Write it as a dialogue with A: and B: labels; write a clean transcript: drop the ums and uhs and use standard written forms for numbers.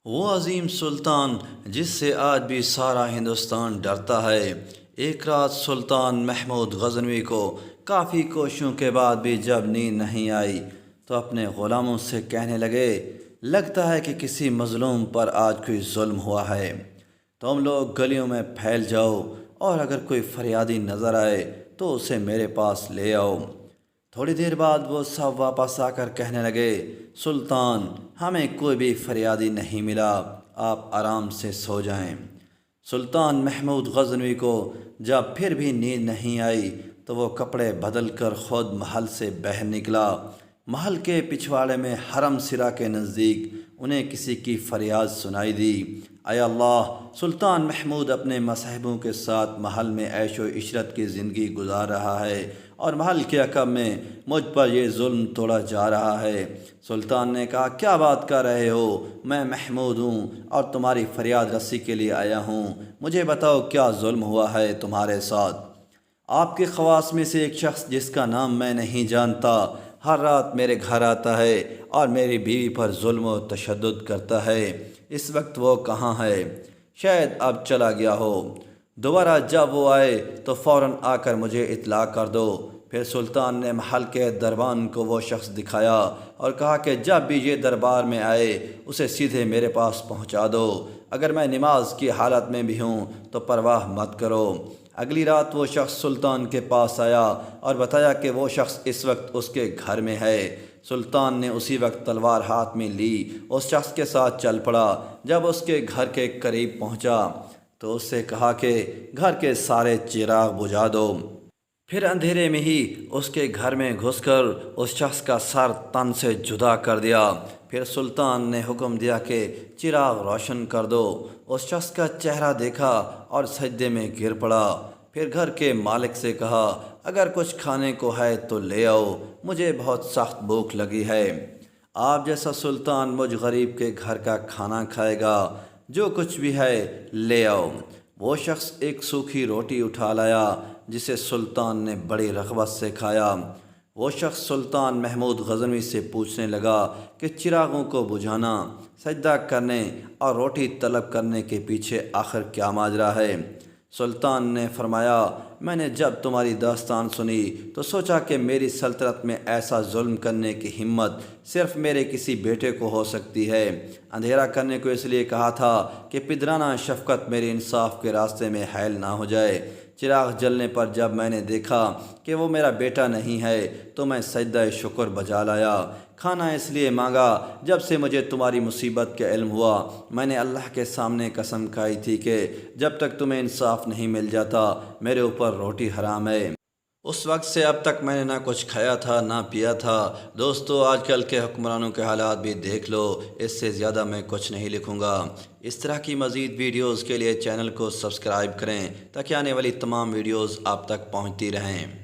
A: وہ عظیم سلطان جس سے آج بھی سارا ہندوستان ڈرتا ہے۔ ایک رات سلطان محمود غزنوی کو کافی کوششوں کے بعد بھی جب نیند نہیں آئی تو اپنے غلاموں سے کہنے لگے، لگتا ہے کہ کسی مظلوم پر آج کوئی ظلم ہوا ہے۔ تم لوگ گلیوں میں پھیل جاؤ اور اگر کوئی فریادی نظر آئے تو اسے میرے پاس لے آؤ۔ تھوڑی دیر بعد وہ سب واپس آ کر کہنے لگے، سلطان ہمیں کوئی بھی فریادی نہیں ملا، آپ آرام سے سو جائیں۔ سلطان محمود غزنوی کو جب پھر بھی نیند نہیں آئی تو وہ کپڑے بدل کر خود محل سے باہر نکلا۔ محل کے پچھواڑے میں حرم سرا کے نزدیک انہیں کسی کی فریاد سنائی دی، اے اللہ، سلطان محمود اپنے مصاحبوں کے ساتھ محل میں عیش و عشرت کی زندگی گزار رہا ہے اور محل کے عقب میں مجھ پر یہ ظلم توڑا جا رہا ہے۔ سلطان نے کہا، کیا بات کر رہے ہو؟ میں محمود ہوں اور تمہاری فریاد رسی کے لیے آیا ہوں۔ مجھے بتاؤ کیا ظلم ہوا ہے تمہارے ساتھ؟ آپ کے خواص میں سے ایک شخص جس کا نام میں نہیں جانتا ہر رات میرے گھر آتا ہے اور میری بیوی پر ظلم و تشدد کرتا ہے۔ اس وقت وہ کہاں ہے؟ شاید اب چلا گیا ہو۔ دوبارہ جب وہ آئے تو فوراً آ کر مجھے اطلاع کر دو۔ پھر سلطان نے محل کے دربان کو وہ شخص دکھایا اور کہا کہ جب بھی یہ دربار میں آئے اسے سیدھے میرے پاس پہنچا دو، اگر میں نماز کی حالت میں بھی ہوں تو پرواہ مت کرو۔ اگلی رات وہ شخص سلطان کے پاس آیا اور بتایا کہ وہ شخص اس وقت اس کے گھر میں ہے۔ سلطان نے اسی وقت تلوار ہاتھ میں لی، اس شخص کے ساتھ چل پڑا۔ جب اس کے گھر کے قریب پہنچا تو اس سے کہا کہ گھر کے سارے چراغ بجھا دو۔ پھر اندھیرے میں ہی اس کے گھر میں گھس کر اس شخص کا سر تن سے جدا کر دیا۔ پھر سلطان نے حکم دیا کہ چراغ روشن کر دو۔ اس شخص کا چہرہ دیکھا اور سجدے میں گر پڑا۔ پھر گھر کے مالک سے کہا، اگر کچھ کھانے کو ہے تو لے آؤ، مجھے بہت سخت بھوک لگی ہے۔ آپ جیسا سلطان مجھ غریب کے گھر کا کھانا کھائے گا، جو کچھ بھی ہے لے آؤ۔ وہ شخص ایک سوکھی روٹی اٹھا لایا جسے سلطان نے بڑی رغبت سے کھایا۔ وہ شخص سلطان محمود غزنوی سے پوچھنے لگا کہ چراغوں کو بجھانا، سجدہ کرنے اور روٹی طلب کرنے کے پیچھے آخر کیا ماجرا ہے؟ سلطان نے فرمایا، میں نے جب تمہاری داستان سنی تو سوچا کہ میری سلطنت میں ایسا ظلم کرنے کی ہمت صرف میرے کسی بیٹے کو ہو سکتی ہے۔ اندھیرا کرنے کو اس لیے کہا تھا کہ پدرانہ شفقت میرے انصاف کے راستے میں حائل نہ ہو جائے۔ چراغ جلنے پر جب میں نے دیکھا کہ وہ میرا بیٹا نہیں ہے تو میں سجدہ شکر بجا لایا۔ کھانا اس لیے مانگا، جب سے مجھے تمہاری مصیبت کا علم ہوا میں نے اللہ کے سامنے قسم کھائی تھی کہ جب تک تمہیں انصاف نہیں مل جاتا میرے اوپر روٹی حرام ہے۔ اس وقت سے اب تک میں نے نہ کچھ کھایا تھا نہ پیا تھا۔ دوستو، آج کل کے حکمرانوں کے حالات بھی دیکھ لو، اس سے زیادہ میں کچھ نہیں لکھوں گا۔ اس طرح کی مزید ویڈیوز کے لیے چینل کو سبسکرائب کریں تاکہ آنے والی تمام ویڈیوز آپ تک پہنچتی رہیں۔